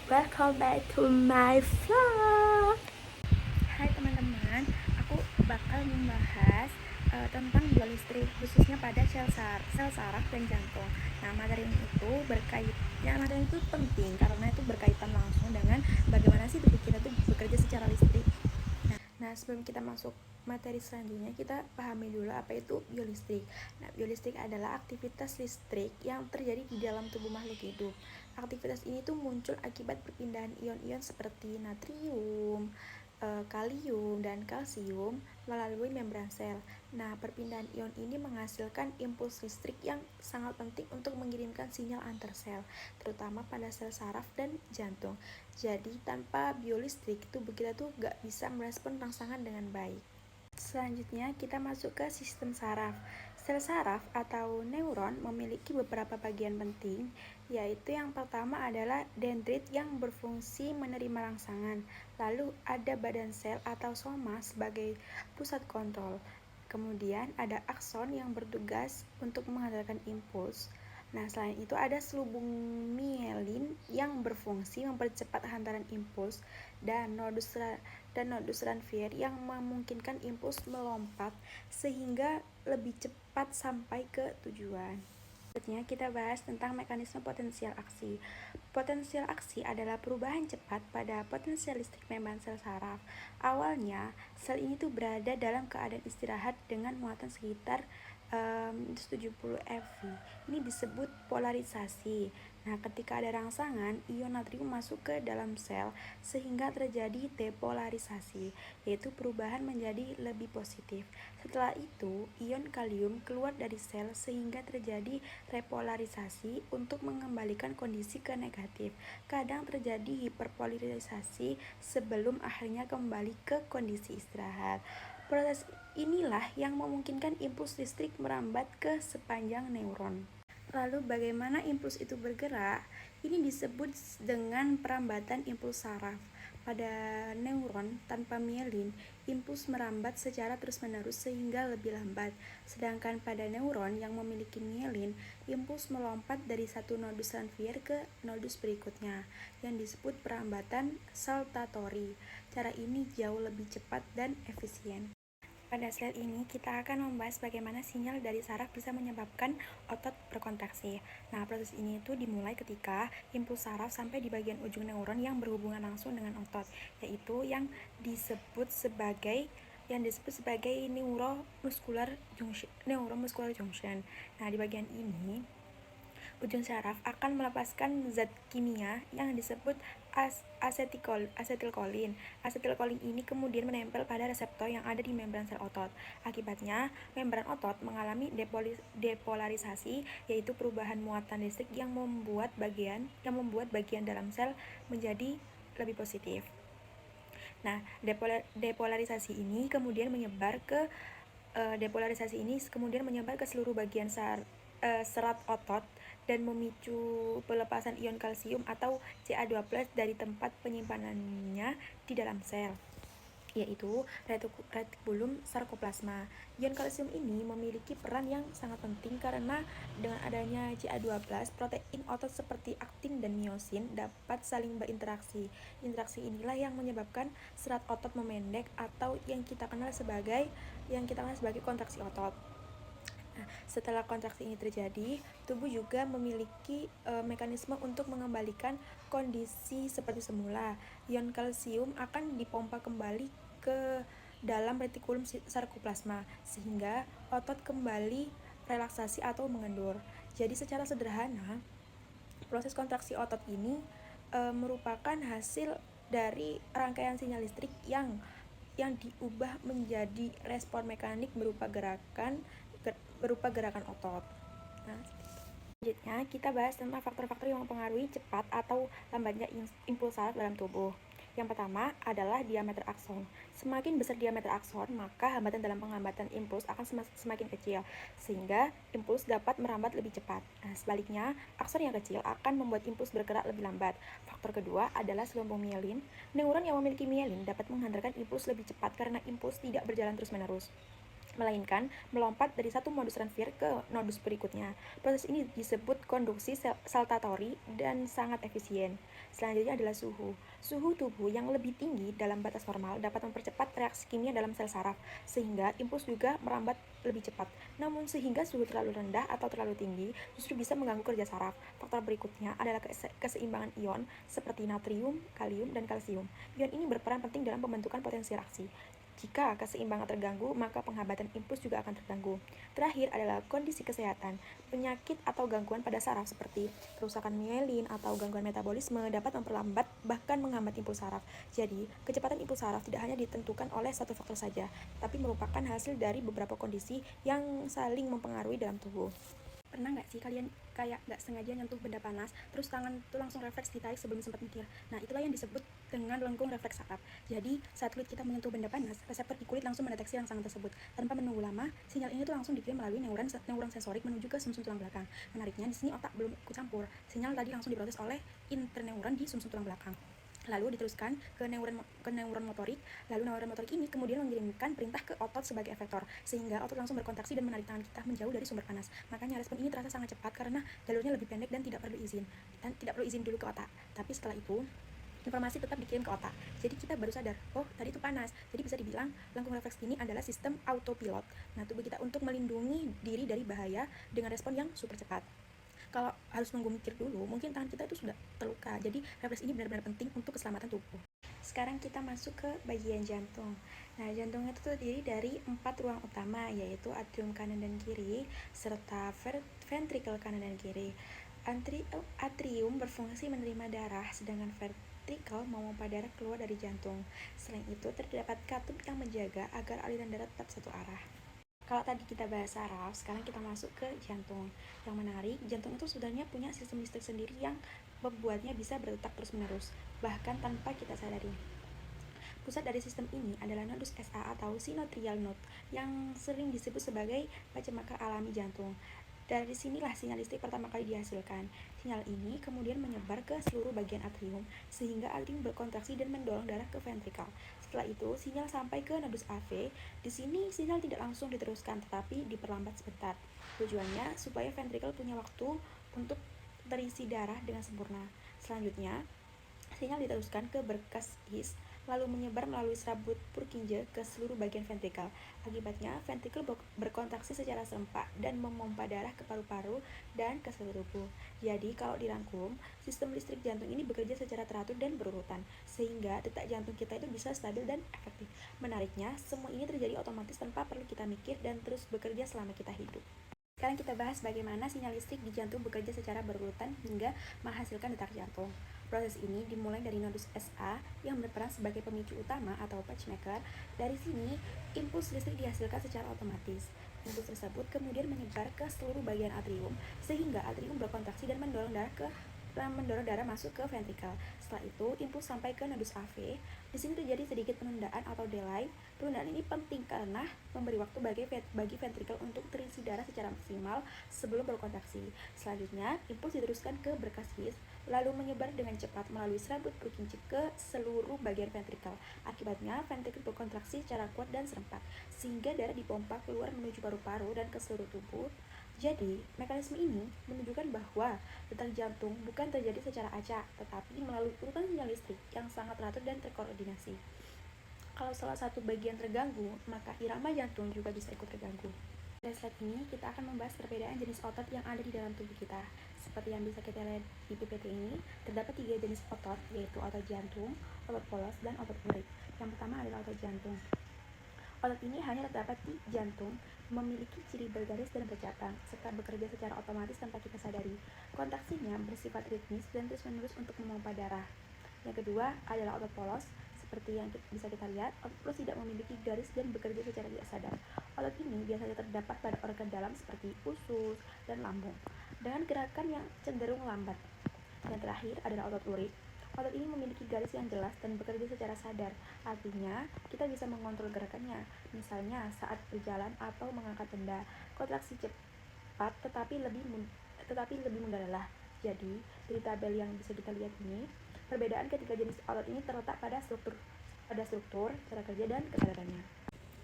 Welcome back to my vlog. Hai teman-teman, aku bakal membahas tentang biolistrik khususnya pada sel saraf dan jantung. Nah, materi ini itu penting karena itu berkaitan langsung dengan bagaimana sih tubuh kita tuh bekerja secara listrik. Nah, sebelum kita masuk materi selanjutnya, kita pahami dulu apa itu biolistrik. Nah, biolistrik adalah aktivitas listrik yang terjadi di dalam tubuh makhluk hidup. Aktivitas ini tuh muncul akibat perpindahan ion-ion seperti natrium, kalium, dan kalsium melalui membran sel. Nah, perpindahan ion ini menghasilkan impuls listrik yang sangat penting untuk mengirimkan sinyal antar sel, terutama pada sel saraf dan jantung. Jadi, tanpa biolistrik, tubuh kita tuh gak bisa merespon rangsangan dengan baik. Selanjutnya, kita masuk ke sistem saraf. Sel saraf atau neuron memiliki beberapa bagian penting, yaitu yang pertama adalah dendrit yang berfungsi menerima rangsangan. Lalu ada badan sel atau soma sebagai pusat kontrol. Kemudian ada akson yang bertugas untuk menghantarkan impuls. Nah, selain itu ada selubung mielin yang berfungsi mempercepat hantaran impuls dan nodus Ranvier yang memungkinkan impuls melompat sehingga lebih cepat sampai ke tujuan. Selanjutnya kita bahas tentang mekanisme potensial aksi. Potensial aksi adalah perubahan cepat pada potensial listrik membran sel saraf. Awalnya, sel ini tuh berada dalam keadaan istirahat dengan muatan sekitar 70 eV. Ini disebut polarisasi. Nah, ketika ada rangsangan, ion natrium masuk ke dalam sel sehingga terjadi depolarisasi, yaitu perubahan menjadi lebih positif. Setelah itu, ion kalium keluar dari sel sehingga terjadi repolarisasi untuk mengembalikan kondisi ke negatif. Kadang terjadi hiperpolarisasi sebelum akhirnya kembali ke kondisi istirahat. Proses inilah yang memungkinkan impuls listrik merambat ke sepanjang neuron. Lalu bagaimana impuls itu bergerak? Ini disebut dengan perambatan impuls saraf. Pada neuron tanpa mielin, impuls merambat secara terus-menerus sehingga lebih lambat. Sedangkan pada neuron yang memiliki mielin, impuls melompat dari satu nodus Ranvier ke nodus berikutnya, yang disebut perambatan saltatori. Cara ini jauh lebih cepat dan efisien. Pada slide ini, kita akan membahas bagaimana sinyal dari saraf bisa menyebabkan otot berkontraksi. Nah, proses ini itu dimulai ketika impuls saraf sampai di bagian ujung neuron yang berhubungan langsung dengan otot, yaitu yang disebut sebagai neuromuscular junction. Nah, di bagian ini ujung saraf akan melepaskan zat kimia yang disebut asetilkolin. Asetilkolin ini kemudian menempel pada reseptor yang ada di membran sel otot. Akibatnya, membran otot mengalami depolarisasi, yaitu perubahan muatan listrik yang membuat bagian dalam sel menjadi lebih positif. Nah, depolarisasi ini kemudian menyebar ke seluruh bagian serat otot dan memicu pelepasan ion kalsium atau Ca2+ dari tempat penyimpanannya di dalam sel, yaitu retikulum sarkoplasma. Ion kalsium ini memiliki peran yang sangat penting karena dengan adanya Ca2+, protein otot seperti aktin dan miosin dapat saling berinteraksi. Interaksi inilah yang menyebabkan serat otot memendek atau yang kita kenal sebagai kontraksi otot. Nah, setelah kontraksi ini terjadi, tubuh juga memiliki mekanisme untuk mengembalikan kondisi seperti semula. Ion kalsium akan dipompa kembali ke dalam retikulum sarkoplasma sehingga otot kembali relaksasi atau mengendur. Jadi secara sederhana, proses kontraksi otot ini merupakan hasil dari rangkaian sinyal listrik yang diubah menjadi respon mekanik berupa gerakan otot. Nah, selanjutnya kita bahas tentang faktor-faktor yang mempengaruhi cepat atau lambatnya impuls saraf dalam tubuh. Yang pertama adalah diameter akson. Semakin besar diameter akson, maka hambatan dalam penghambatan impuls akan semakin kecil, sehingga impuls dapat merambat lebih cepat. Nah, sebaliknya, akson yang kecil akan membuat impuls bergerak lebih lambat. Faktor kedua adalah selubung mielin. Neuron yang memiliki mielin dapat menghantarkan impuls lebih cepat karena impuls tidak berjalan terus-menerus. melainkan melompat dari satu modus transfer ke nodus berikutnya. Proses ini disebut konduksi saltatori dan sangat efisien. Selanjutnya adalah suhu. Suhu tubuh yang lebih tinggi dalam batas normal dapat mempercepat reaksi kimia dalam sel saraf, sehingga impuls juga merambat lebih cepat. Namun sehingga suhu terlalu rendah atau terlalu tinggi justru bisa mengganggu kerja saraf. Faktor berikutnya adalah keseimbangan ion seperti natrium, kalium, dan kalsium. Ion ini berperan penting dalam pembentukan potensi reaksi. Jika keseimbangan terganggu, maka penghambatan impuls juga akan terganggu. Terakhir adalah kondisi kesehatan. Penyakit atau gangguan pada saraf seperti kerusakan mielin atau gangguan metabolisme dapat memperlambat bahkan menghambat impuls saraf. Jadi, kecepatan impuls saraf tidak hanya ditentukan oleh satu faktor saja, tapi merupakan hasil dari beberapa kondisi yang saling mempengaruhi dalam tubuh. Pernah nggak sih kalian kayak nggak sengaja nyentuh benda panas, terus tangan tuh langsung refleks ditarik sebelum sempat mikir? Nah, itulah yang disebut dengan lengkung refleks saraf. Jadi, saat kulit kita menyentuh benda panas, reseptor di kulit langsung mendeteksi rangsangan tersebut. Tanpa menunggu lama, sinyal ini tuh langsung dikirim melalui neuron sensorik menuju ke sumsum tulang belakang. Menariknya, di sini otak belum ikut campur. Sinyal tadi langsung diproses oleh interneuron di sumsum tulang belakang. Lalu diteruskan ke neuron motorik. Lalu neuron motorik ini kemudian mengirimkan perintah ke otot sebagai efektor, sehingga otot langsung berkontraksi dan menarik tangan kita menjauh dari sumber panas. Makanya respon ini terasa sangat cepat karena jalurnya lebih pendek dan tidak perlu izin dulu ke otak. Tapi setelah itu informasi tetap dikirim ke otak. Jadi kita baru sadar, oh tadi itu panas. Jadi bisa dibilang lengkung refleks ini adalah sistem autopilot. Nah, tubuh kita untuk melindungi diri dari bahaya dengan respon yang super cepat. Kalau harus nunggu mikir dulu, mungkin tangan kita itu sudah terluka. Jadi refleks ini benar-benar penting untuk keselamatan tubuh. Sekarang kita masuk ke bagian jantung. Nah, jantung itu terdiri dari 4 ruang utama, yaitu atrium kanan dan kiri, serta ventrikel kanan dan kiri. Atrium berfungsi menerima darah, sedangkan ventrikel memompa darah keluar dari jantung. Selain itu, terdapat katup yang menjaga agar aliran darah tetap satu arah. Kalau tadi kita bahas saraf, sekarang kita masuk ke jantung. Yang menarik, jantung itu sebenarnya punya sistem listrik sendiri yang membuatnya bisa berdetak terus-menerus, bahkan tanpa kita sadari. Pusat dari sistem ini adalah nodus SA atau sinoatrial node, yang sering disebut sebagai pacemaker alami jantung. Dari sinilah sinyal listrik pertama kali dihasilkan. Sinyal ini kemudian menyebar ke seluruh bagian atrium, sehingga atrium berkontraksi dan mendorong darah ke ventrikel. Setelah itu, sinyal sampai ke nodus AV. Di sini, sinyal tidak langsung diteruskan, tetapi diperlambat sebentar. Tujuannya supaya ventrikel punya waktu untuk terisi darah dengan sempurna. Selanjutnya, sinyal diteruskan ke berkas his, lalu menyebar melalui serabut Purkinje ke seluruh bagian ventrikel. Akibatnya, ventrikel berkontraksi secara serempak dan memompa darah ke paru-paru dan ke seluruh tubuh. Jadi, kalau dirangkum, sistem listrik jantung ini bekerja secara teratur dan berurutan, sehingga detak jantung kita itu bisa stabil dan efektif. Menariknya, semua ini terjadi otomatis tanpa perlu kita mikir dan terus bekerja selama kita hidup. Sekarang kita bahas bagaimana sinyal listrik di jantung bekerja secara berurutan hingga menghasilkan detak jantung. Proses ini dimulai dari nodus SA yang berperan sebagai pemicu utama atau pacemaker. Dari sini, impuls listrik dihasilkan secara otomatis. Impuls tersebut kemudian menyebar ke seluruh bagian atrium, sehingga atrium berkontraksi dan mendorong darah masuk ke ventrikel. Setelah itu, impuls sampai ke nodus AV. Di sini terjadi sedikit penundaan atau delay. Penundaan ini penting karena memberi waktu bagi ventrikel untuk terisi darah secara maksimal sebelum berkontraksi. Selanjutnya, impuls diteruskan ke berkas his, lalu menyebar dengan cepat melalui serabut Purkinje ke seluruh bagian ventrikel. Akibatnya, ventrikel berkontraksi secara kuat dan serempak, sehingga darah dipompa keluar menuju paru-paru dan ke seluruh tubuh. Jadi, mekanisme ini menunjukkan bahwa detak jantung bukan terjadi secara acak, tetapi melalui urutan sinyal listrik yang sangat teratur dan terkoordinasi. Kalau salah satu bagian terganggu, maka irama jantung juga bisa ikut terganggu. Pada slide ini, kita akan membahas perbedaan jenis otot yang ada di dalam tubuh kita. Seperti yang bisa kita lihat di PPT ini, terdapat 3 jenis otot, yaitu otot jantung, otot polos, dan otot urik. Yang pertama adalah otot jantung. Otot ini hanya terdapat di jantung, memiliki ciri bergaris dan bercabang, serta bekerja secara otomatis tanpa kita sadari. Kontraksinya bersifat ritmis dan terus-menerus untuk memompa darah. Yang kedua adalah otot polos. Seperti yang bisa kita lihat, otot polos tidak memiliki garis dan bekerja secara tidak sadar. Otot ini biasanya terdapat pada organ dalam seperti usus dan lambung, dengan gerakan yang cenderung lambat. Yang terakhir adalah otot urik. Otot ini memiliki garis yang jelas dan bekerja secara sadar. Artinya, kita bisa mengontrol gerakannya, misalnya saat berjalan atau mengangkat benda. Kontraksi cepat tetapi lebih mudah lelah. Jadi, dari tabel yang bisa kita lihat ini, perbedaan ketiga jenis otot ini terletak pada struktur, cara kerja, dan kesadarannya.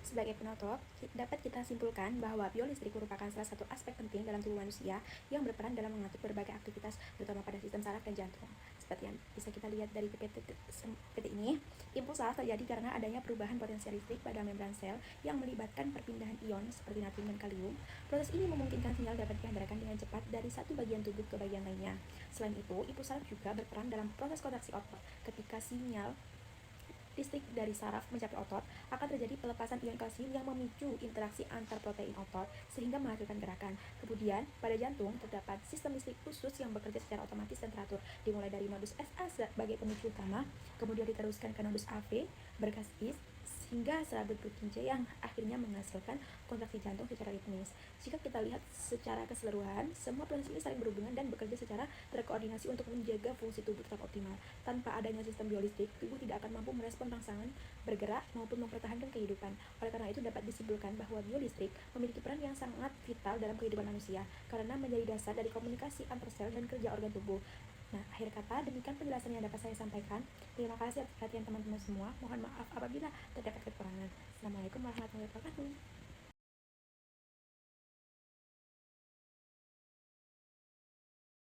Sebagai penutup, dapat kita simpulkan bahwa biolistrik merupakan salah satu aspek penting dalam tubuh manusia yang berperan dalam mengatur berbagai aktivitas, terutama pada sistem saraf dan jantung. Seperti yang bisa kita lihat dari PPT ini, impuls saraf terjadi karena adanya perubahan potensial listrik pada membran sel yang melibatkan perpindahan ion seperti natrium dan kalium. Proses ini memungkinkan sinyal dapat dihantarkan dengan cepat dari satu bagian tubuh ke bagian lainnya. Selain itu, impuls saraf juga berperan dalam proses kontraksi otot. Ketika sinyal listrik dari saraf mencapai otot, akan terjadi pelepasan ion kalsium yang memicu interaksi antar protein otot sehingga menghasilkan gerakan. Kemudian, pada jantung terdapat sistem listrik khusus yang bekerja secara otomatis dan teratur, dimulai dari nodus SA sebagai pemicu utama, kemudian diteruskan ke nodus AV, berkas is, hingga serabut protein C yang akhirnya menghasilkan kontraksi jantung secara ritmis. Jika kita lihat secara keseluruhan, semua proses ini saling berhubungan dan bekerja secara terkoordinasi untuk menjaga fungsi tubuh tetap optimal. Tanpa adanya sistem biolistrik, tubuh tidak akan mampu merespon rangsangan, bergerak, maupun mempertahankan kehidupan. Oleh karena itu, dapat disimpulkan bahwa biolistrik memiliki peran yang sangat vital dalam kehidupan manusia, karena menjadi dasar dari komunikasi antar sel dan kerja organ tubuh. Nah, akhir kata, demikian penjelasan yang dapat saya sampaikan. Terima kasih atas perhatian teman-teman semua. Mohon maaf apabila terdapat kekurangan. Assalamualaikum warahmatullahi wabarakatuh.